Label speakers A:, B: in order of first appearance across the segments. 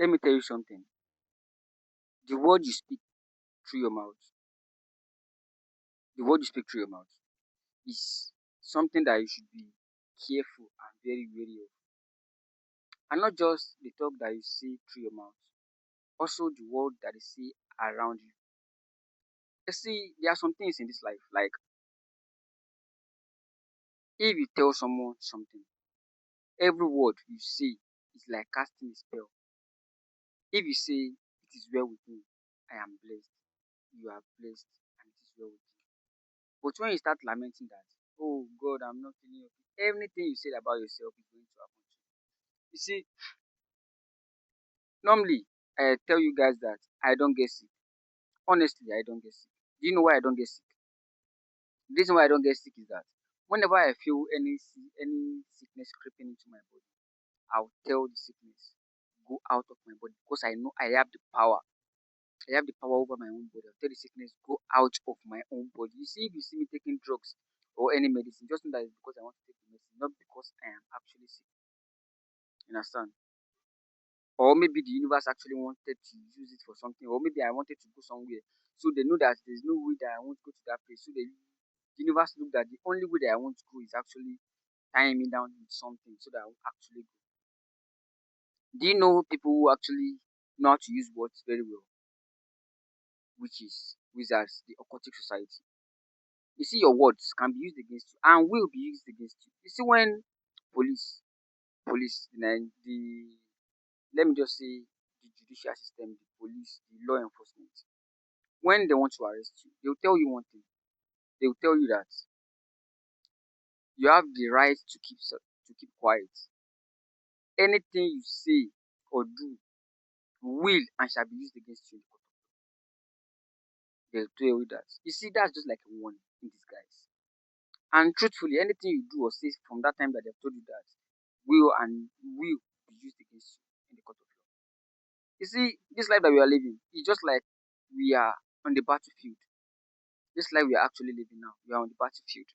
A: Let me tell you something. The word you speak through your mouth, the word you speak through your mouth is something that you should be careful and very, very of. And not just the talk that you say through your mouth, also the word that you say around you. You see, there are some things in this life, like if you tell someone something, every word you say is like casting a spell. If you say, "It is well with me, I am blessed," you are blessed, and it is well with you. But when you start lamenting that, "Oh God, I'm not feeling okay," everything you said about yourself is going to happen to you. You see, normally, I tell you guys that I don't get sick. Honestly, I don't get sick. Do you know why I don't get sick? The reason why I don't get sick is that whenever I feel any sickness creeping into my body, I'll tell the sickness, go out of my body, because I know I have the power. I have the power over my own body. I'll tell the sickness, go out of my own body. You see, if you see me taking drugs or any medicine, just know that it's because I want to take the medicine, not because I am actually sick. You understand? Or maybe the universe actually wanted to use it for something, or maybe I wanted to go somewhere. So they know that there's no way that I won't go to that place. So the universe looked at the only way that I want to go is actually tying me down with something so that I will actually go. Do you know people who actually know how to use words very well, which is wizards, the occultic society? You see, your words can be used against you and will be used against you. You see, when police, the let me just say the judicial system, the police, the law enforcement, when they want to arrest you, they'll tell you one thing. They'll tell you that you have the right to keep quiet. Anything you say or do will and shall be used against you in the court. They'll tell you that. You see, that's just like a warning in disguise. And truthfully, anything you do or say from that time that they've told you that will be used against you in the court of law. You see, this life that we are living is just like we are on the battlefield. This life we are actually living now, we are on the battlefield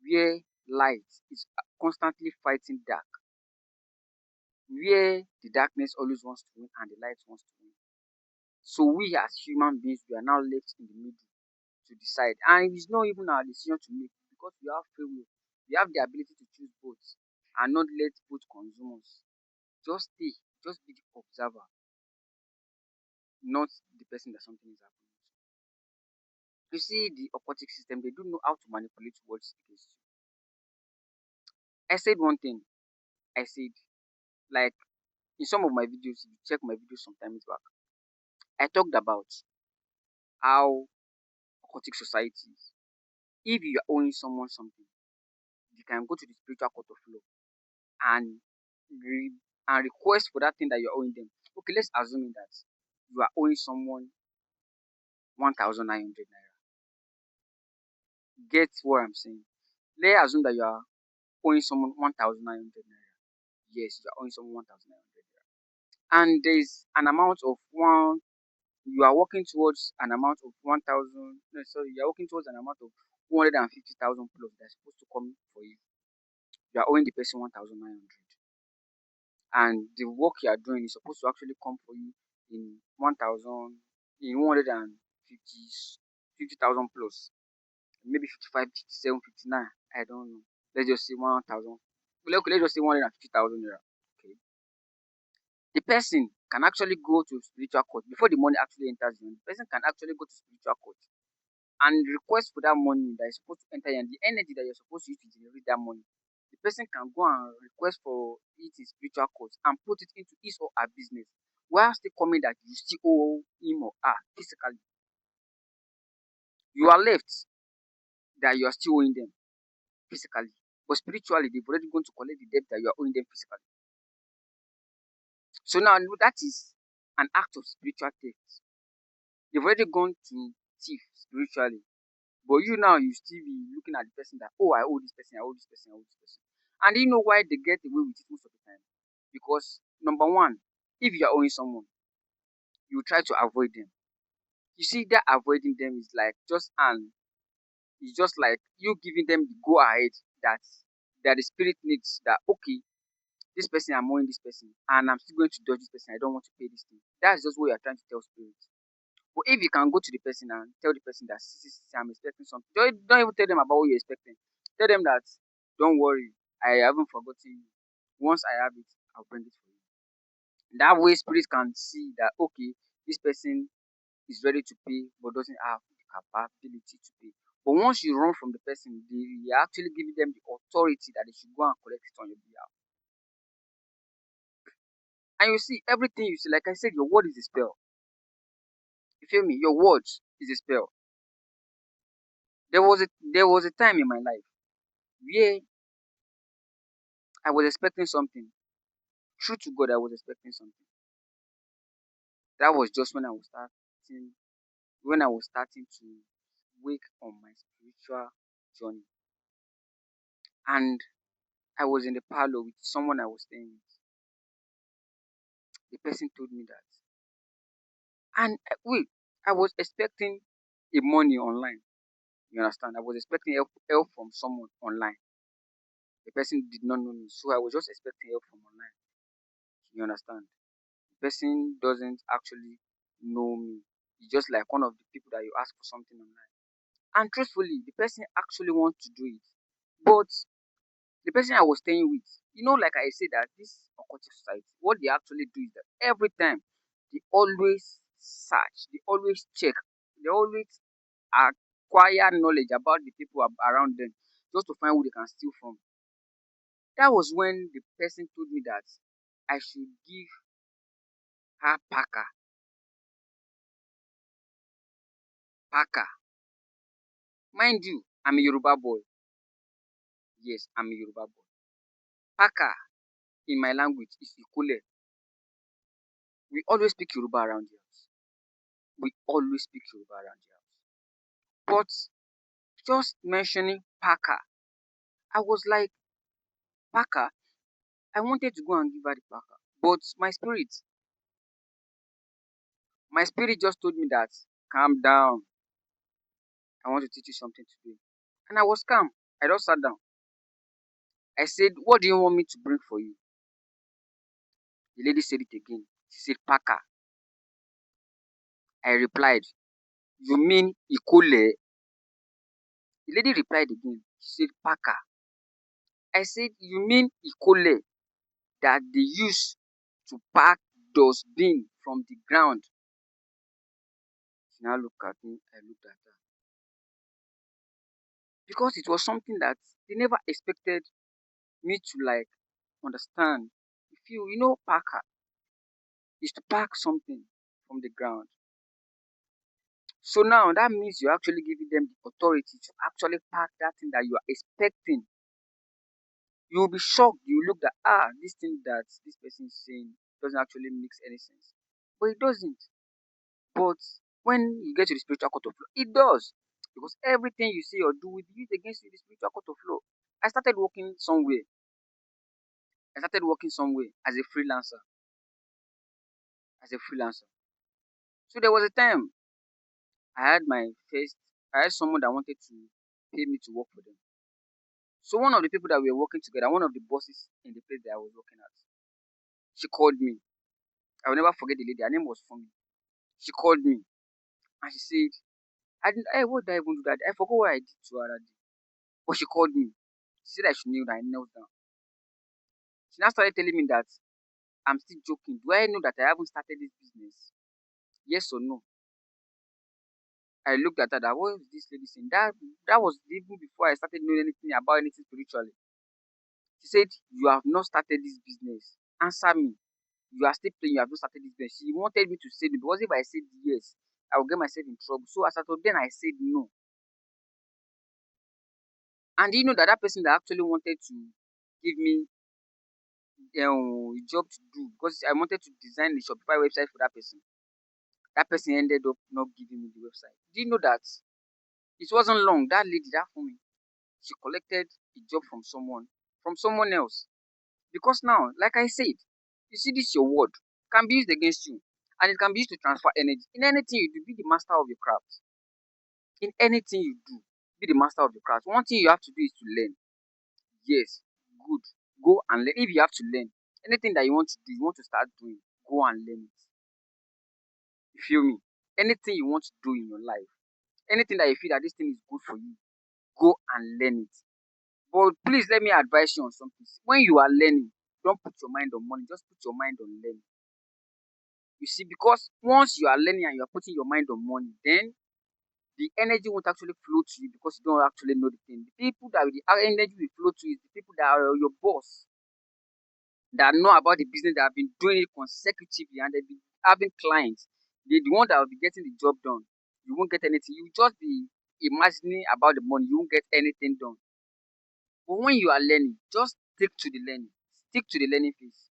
A: where light is constantly fighting dark, where the darkness always wants to win and the light wants to win. So we as human beings, we are now left in the middle to decide. And it's not even our decision to make because we have free will. We have the ability to choose both and not let both consume us. Just stay, just be the observer, not the person that something is happening to. You see, the aquatic system, they do know how to manipulate words against you. I said one thing. I said, like, in some of my videos, if you check my videos sometimes back, I talked about how aquatic societies, if you are owing someone something, you can go to the spiritual court of law and request for that thing that you're owing them. Okay, let's assume that you are owing someone 1,900 naira. Get what I'm saying? Let's assume that you are owing someone 1,900 naira. Yes, you are owing someone 1,900 naira. And there is an amount of one, you are working towards an amount of 1,000, no, sorry, you are working towards an amount of 250,000 plus that's supposed to come for you. You are owing the person 1,900. And the work you are doing is supposed to actually come for you in 1,000, in 150,000 plus, maybe 55, 57, 59. I don't know. Let's just say 1,000. Well, okay, let's just say 150,000 naira. Okay. The person can actually go to spiritual court before the money actually enters you. The person can actually go to spiritual court and request for that money that is supposed to enter you and the energy that you're supposed to use to generate that money. The person can go and request for it in spiritual court and put it into his or her business while still coming that you still owe him or her physically. You are left that you are still owing them physically. But spiritually, they've already gone to collect the debt that you are owing them physically. So now that is an act of spiritual theft. They've already gone to thief spiritually. But you now, you still be looking at the person that, oh, I owe this person, I owe this person, I owe this person. And you know why they get away with it most of the time? Because number one, if you are owing someone, you try to avoid them. You see, that avoiding them is like it's just like you giving them the go ahead that the spirit needs that okay, this person, I'm owing this person, and I'm still going to dodge this person. I don't want to pay this thing. That's just what you're trying to tell spirits. But if you can go to the person and tell the person that, see, see, see, I'm expecting something, don't even tell them about what you're expecting. Tell them that, don't worry, I haven't forgotten you. Once I have it, I'll bring it for you. That way, spirits can see that, okay, this person is ready to pay but doesn't have the capability to pay. But once you run from the person, you're actually giving them the authority that they should go and collect it on your behalf. And you see, everything you see, like I said, your word is a spell. You feel me? Your words is a spell. There was a time in my life where I was expecting something. True to God, I was expecting something. That was just when I was starting to wake on my spiritual journey. And I was in the parlor with someone I was staying with. The person told me that. And wait, I was expecting a money online. You understand? I was expecting help from someone online. The person did not know me, so I was just expecting help from online. You understand? The person doesn't actually know me. It's just like one of the people that you ask for something online. And truthfully, the person actually wants to do it. But the person I was staying with, like I said, that this occultic society, what they actually do is that every time they always search, they always check, they always acquire knowledge about the people around them just to find who they can steal from. That was when the person told me that I should give her Parker. Parker. Mind you, I'm a Yoruba boy. Yes, I'm a Yoruba boy. Parker in my language is Ikule. We always speak Yoruba around here. We always speak Yoruba around here. But just mentioning Parker, I was like, Parker, I wanted to go and give her the Parker. But my spirit just told me that, calm down. I want to teach you something today. And I was calm. I just sat down. I said, what do you want me to bring for you? The lady said it again. She said, Parker. I replied, you mean Ikole? The lady replied again. She said, Parker. I said, you mean Ikole that they use to pack dustbin from the ground? She now looked at me. I looked at her. Because it was something that they never expected me to like understand. If Parker is to pack something from the ground. So now that means you're actually giving them the authority to actually pack that thing that you are expecting. You will be shocked. You will look at, this thing that this person is saying doesn't actually make any sense. But it doesn't. But when you get to the spiritual court of law, it does. Because everything you say or do will be used against you in the spiritual court of law. I started working somewhere. I started working somewhere as a freelancer. As a freelancer. So there was a time I had my first I had someone that wanted to pay me to work for them. So one of the people that we were working together, one of the bosses in the place that I was working at, she called me. I will never forget the lady. Her name was Fumi. She called me and she said, what did I even do that? I forgot what I did to her that day. But she called me. She said I should kneel down. I knelt down. She now started telling me that I'm still joking. Do I know that I haven't started this business? Yes or no? I looked at her that, what is this lady saying? That was even before I started knowing anything about anything spiritually. She said, you have not started this business. Answer me. You are still playing, you have not started this business. She wanted me to say no, because if I said yes, I will get myself in trouble. So as I told then I said no. And you know that person that actually wanted to give me a job to do, because I wanted to design the Shopify website for that person ended up not giving me the website. Do you know that it wasn't long? That lady, that woman, she collected a job from someone else. Because now, like I said, you see this your word can be used against you, and it can be used to transfer energy. In anything you do, be the master of your craft. In anything you do, be the master of your craft. One thing you have to do is to learn. Yes, good. Go and learn if you have to learn. Anything that you want to do, you want to start doing, go and learn it. You feel me? Anything you want to do in your life, anything that you feel that this thing is good for you, go and learn it. But please let me advise you on something. When you are learning, don't put your mind on money, just put your mind on learning. You see, because once you are learning and you are putting your mind on money, then the energy won't actually flow to you because you don't actually know the thing. The people that the energy will flow to is the people that are your boss, that know about the business, that have been doing it consecutively, and they've been having clients. They're the one that will be getting the job done. You won't get anything. You just be imagining about the money. You won't get anything done. But when you are learning, just stick to the learning. Stick to the learning phase.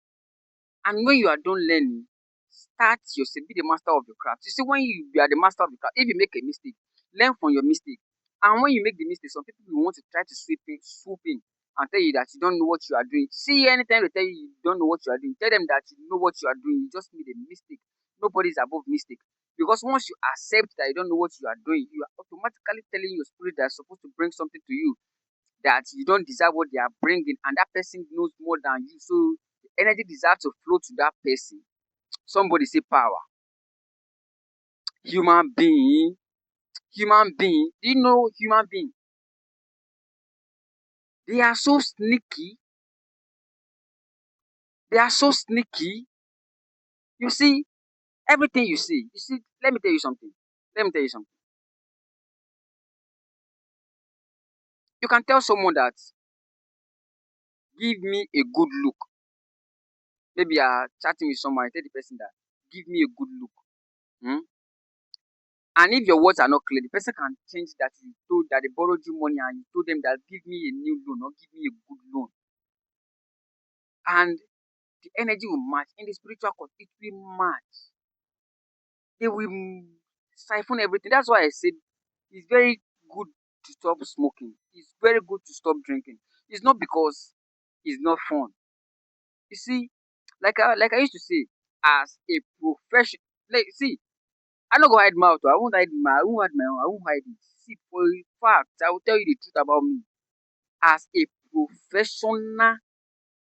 A: And when you are done learning, start yourself, be the master of your craft. You see, when you are the master of the craft, if you make a mistake, learn from your mistake. And when you make the mistake, some people will want to try to swoop in and tell you that you don't know what you are doing. See, anytime they tell you you don't know what you are doing, tell them that you know what you are doing. You just made a mistake. Nobody is above mistake. Because once you accept that you don't know what you are doing, you are automatically telling your spirit that's supposed to bring something to you that you don't deserve what they are bringing, and that person knows more than you. So the energy deserves to flow to that person. Somebody say power. Human being. Human being. Do you know human being? They are so sneaky. They are so sneaky. You see, everything you see. You see, let me tell you something. Let me tell you something. You can tell someone that give me a good look. Maybe you are chatting with someone, tell the person that give me a good look. Hmm? And if your words are not clear, the person can change that you told that they borrowed you money and you told them that give me a new loan or give me a good loan. And the energy will match. In the spiritual court, it will match. They will siphon everything. That's why I said it's very good to stop smoking. It's very good to stop drinking. It's not because it's not fun. You see, like I used to say, as a profession, like see, I no go hide mouth. I won't hide my own. I won't hide it. See, for a fact, I will tell you the truth about me. As a professional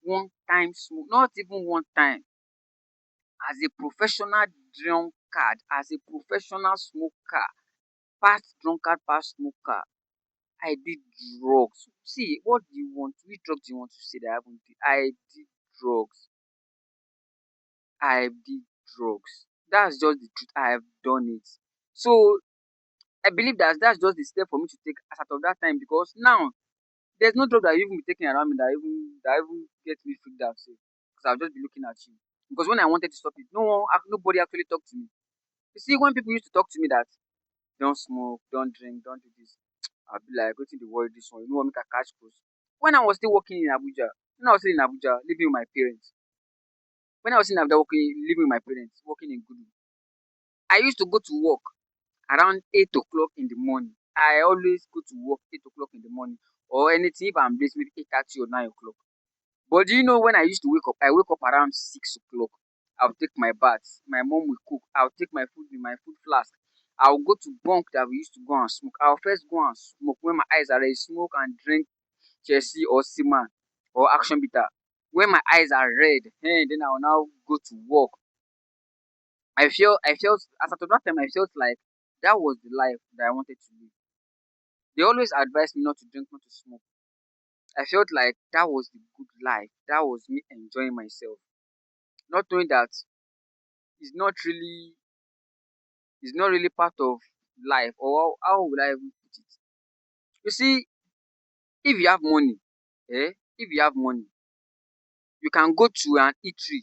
A: one time smoke, not even one time, as a professional drunkard, as a professional smoker, past drunkard, past smoker, I did drugs. See, what do you want? Which drugs do you want to say that I haven't did? I did drugs. I did drugs. That's just the truth. I have done it. So I believe that that's just the step for me to take as out of that time, because now there's no drug that you even be taking around me that even gets me freaked out. Because I'll just be looking at you. Because when I wanted to stop it, nobody actually talked to me. You see, when people used to talk to me that don't smoke, don't drink, don't do this, I'll be like, go to the world this one. You know what make a catch cruise. When I was still working in Abuja, when I was still in Abuja, living with my parents, when I was in Abuja living with my parents, working in Gudu, I used to go to work around 8 o'clock in the morning. I always go to work 8 o'clock in the morning, or anything if I'm blessed, maybe 8:30 or 9 o'clock. But do you know when I used to wake up? I wake up around 6 o'clock. I'll take my bath. My mom will cook. I'll take my food in my food flask. I'll go to bunk that we used to go and smoke. I'll first go and smoke when my eyes are ready. Smoke and drink Chelsea or Seaman or Action Bitter. When my eyes are red, then I will now go to work. I felt as at that time I felt like that was the life that I wanted to live. They always advised me not to drink, not to smoke. I felt like that was the good life. That was me enjoying myself. Not knowing that it's not really it's not really part of life, or how would I even put it? You see, if you have money, if you have money, you can go to an eatery,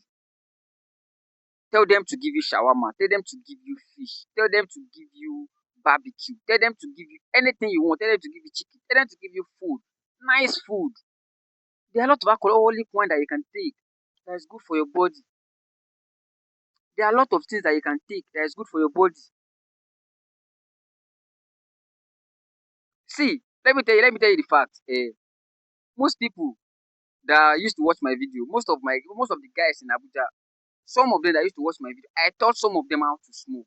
A: tell them to give you shawarma, tell them to give you fish, tell them to give you barbecue, tell them to give you anything you want, tell them to give you chicken, tell them to give you food, nice food. There are a lot of alcoholic wine that you can take that is good for your body. There are a lot of things that you can take that is good for your body. See, let me tell you the fact. Most people that used to watch my video, most of the guys in Abuja, some of them that used to watch my video, I taught some of them how to smoke.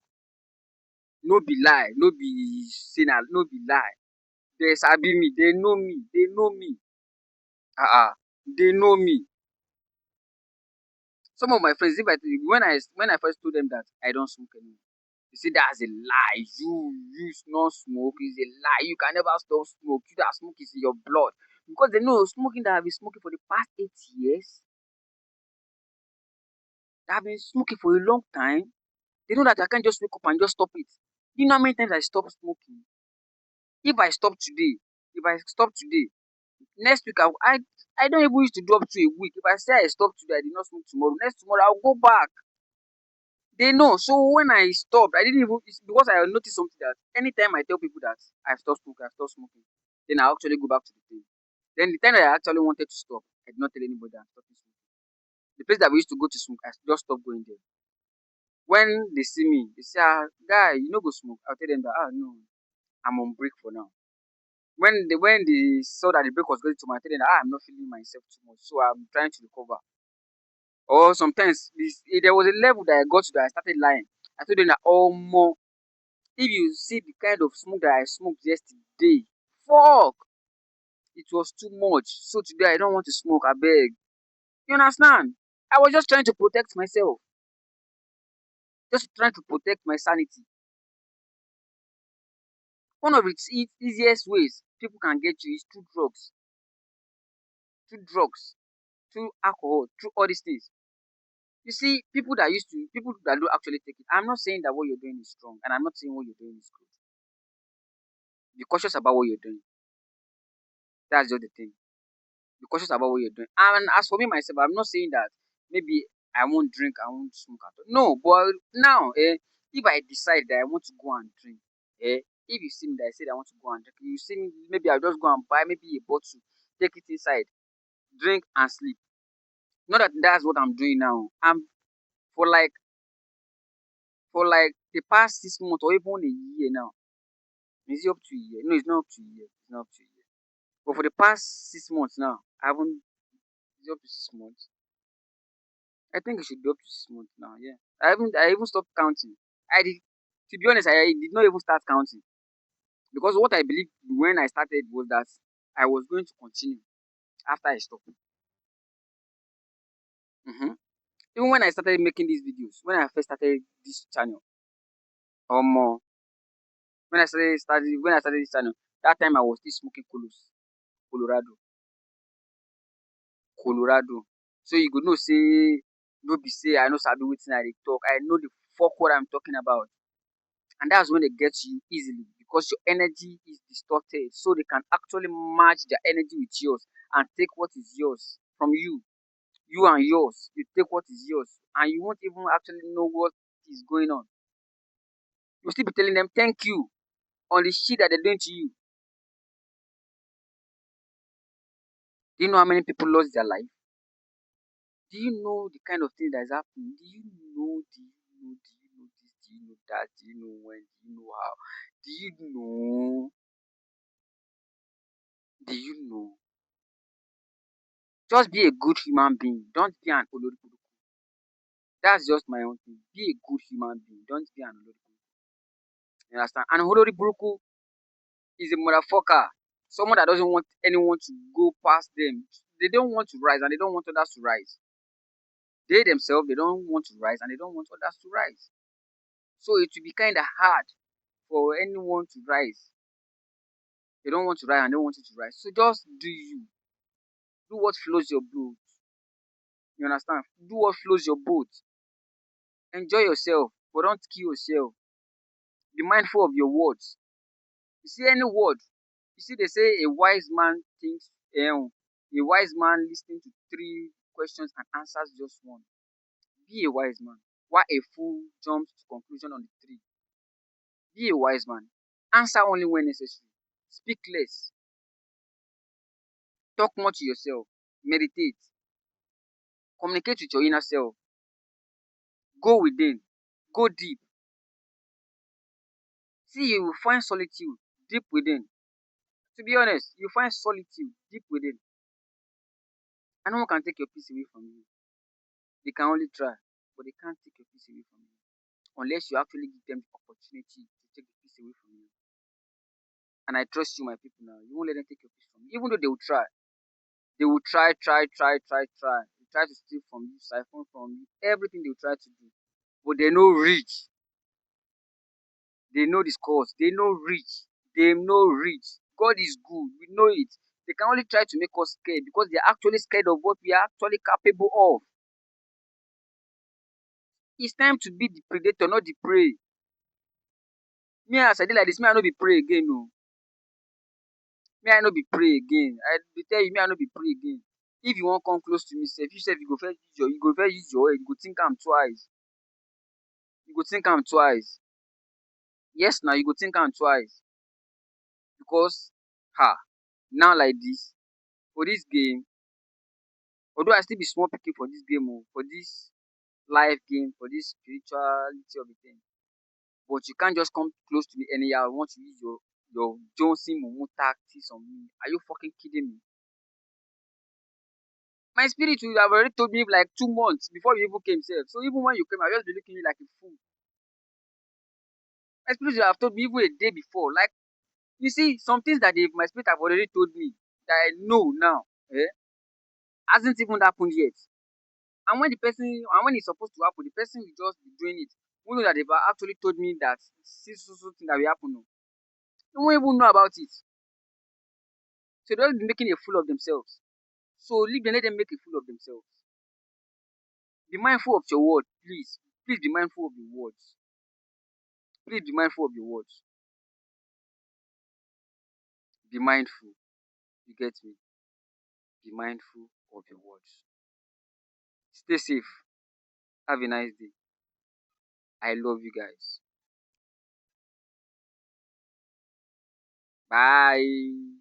A: No be lie, no be say no be lie. They sabi me, they know me, they know me. They know me. Some of my friends, if I when I first told them that I don't smoke anymore, they say that's a lie. You not smoke is a lie. You can never stop smoke. You that smoke is in your blood. Because they know smoking that I've been smoking for the past 8 years, that I've been smoking for a long time. They know that I can't just wake up and just stop it. You know how many times I stopped smoking? If I stop today, if I stop today, next week I don't even used to do up to a week. If I say I stop today, I did not smoke tomorrow. Next tomorrow I'll go back. They know. So when I stopped, I didn't even it's because I noticed something that anytime I tell people that I've stopped smoking, then I actually go back to the thing. Then the time that I actually wanted to stop, I did not tell anybody that I'm stopping smoking. The place that we used to go to smoke, I just stopped going there. When they see me, they say, guy, you no go smoke. I'll tell them that no, I'm on break for now. When they saw that the break was going to my, I tell them that I'm not feeling myself too much, so I'm trying to recover. Or sometimes there was a level that I got to that I started lying. I told them that more. If you see the kind of smoke that I smoked yesterday, fuck, it was too much. So today I don't want to smoke. I beg. You understand? I was just trying to protect myself, just trying to protect my sanity. One of its easiest ways people can get you is through drugs, through alcohol, through all these things. You see, people that do actually take it. I'm not saying that what you're doing is strong, and I'm not saying what you're doing is good. Be cautious about what you're doing. That's just the thing. Be cautious about what you're doing. And as for me myself, I'm not saying that maybe I won't drink, I won't smoke at all. No, but now, if I decide that I want to go and drink, if you see me that I said I want to go and drink, you see me, maybe I'll just go and buy maybe a bottle, take it inside, drink and sleep. Not that that's what I'm doing now. I'm for like the past 6 months or even a year now. Is it up to a year? No, it's not up to a year. It's not up to a year. But for the past 6 months now, I haven't. It's up to 6 months. I think it should be up to 6 months now. Yeah, I even stopped counting. I did. To be honest, I did not even start counting because what I believed when I started was that I was going to continue after I stopped. hmm Even when I started making these videos, when I first started this channel, or more, when I started this channel, that time I was still smoking Colorado, Colorado. So you could know say no be say I know sabi wetin I dey talk. I know the fuck what I'm talking about. And that's when they get you easily because your energy is distorted. So they can actually match their energy with yours and take what is yours from you. You and yours. You take what is yours. And you won't even actually know what is going on. You'll still be telling them thank you on the shit that they're doing to you. Do you know how many people lost their life? Do you know the kind of thing that is happening? Do you know this? Do you know that? Do you know when? Do you know how? Do you know? Do you know? Just be a good human being. Don't be an oloriburuku. That's just my own thing. Be a good human being. Don't be an oloriburuku. You understand? And oloriburuku is a motherfucker. Someone that doesn't want anyone to go past them. They don't want to rise and they don't want others to rise. They themselves, they don't want to rise and they don't want others to rise. So it will be kind of hard for anyone to rise. They don't want to rise and they don't want you to rise. So just do you. Do what flows your boat. You understand? Do what flows your boat. Enjoy yourself, but don't kill yourself. Be mindful of your words. You see any word, you see they say a wise man thinks, a wise man listening to three questions and answers just one. Be a wise man. Why a fool jumps to conclusion on the three? Be a wise man. Answer only when necessary. Speak less. Talk more to yourself. Meditate. Communicate with your inner self. Go within. Go deep. See, you will find solitude deep within. To be honest, you find solitude deep within. And no one can take your peace away from you. They can only try, but they can't take your peace away from you. Unless you actually give them the opportunity to take the peace away from you. And I trust you, my people now. You won't let them take your peace from you. Even though they will try. They will try try to steal from you, siphon from you, everything they will try to do. But they no reach. They know the scores. They no reach. They no reach. God is good. We know it. They can only try to make us scared because they are actually scared of what we are actually capable of. It's time to be the predator, not the prey. Me as I dey like this, me I no be prey again o. Me I no be prey again. I dey tell you, me I no be prey again. If you wan come close to me sef, you sef you go first use your head, you go think am twice. You go think am twice. Yes na, you go think am twice because now like this, for this game, although I still be small pikin for this game o, for this life game, for this spirituality of the thing, but you can't just come close to me anyhow want to use your Johnson mumu tactics on me. Are you fucking kidding me? My spirit will have already told me like 2 months before you even came sef. So even when you came, I just be looking at you like a fool. My spirit will have told me even a day before. Like, you see, some things that my spirit have already told me that I know now, hasn't even happened yet. And when it's supposed to happen, the person will just be doing it. We know that they've actually told me that so thing that will happen. No. They won't even know about it. So they'll be making a fool of themselves. So leave them, let them make a fool of themselves. Be mindful of your words, please. Please be mindful of your words. Please be mindful of your words. Be mindful. You get me? Be mindful of your words. Stay safe. Have a nice day. I love you guys. Bye.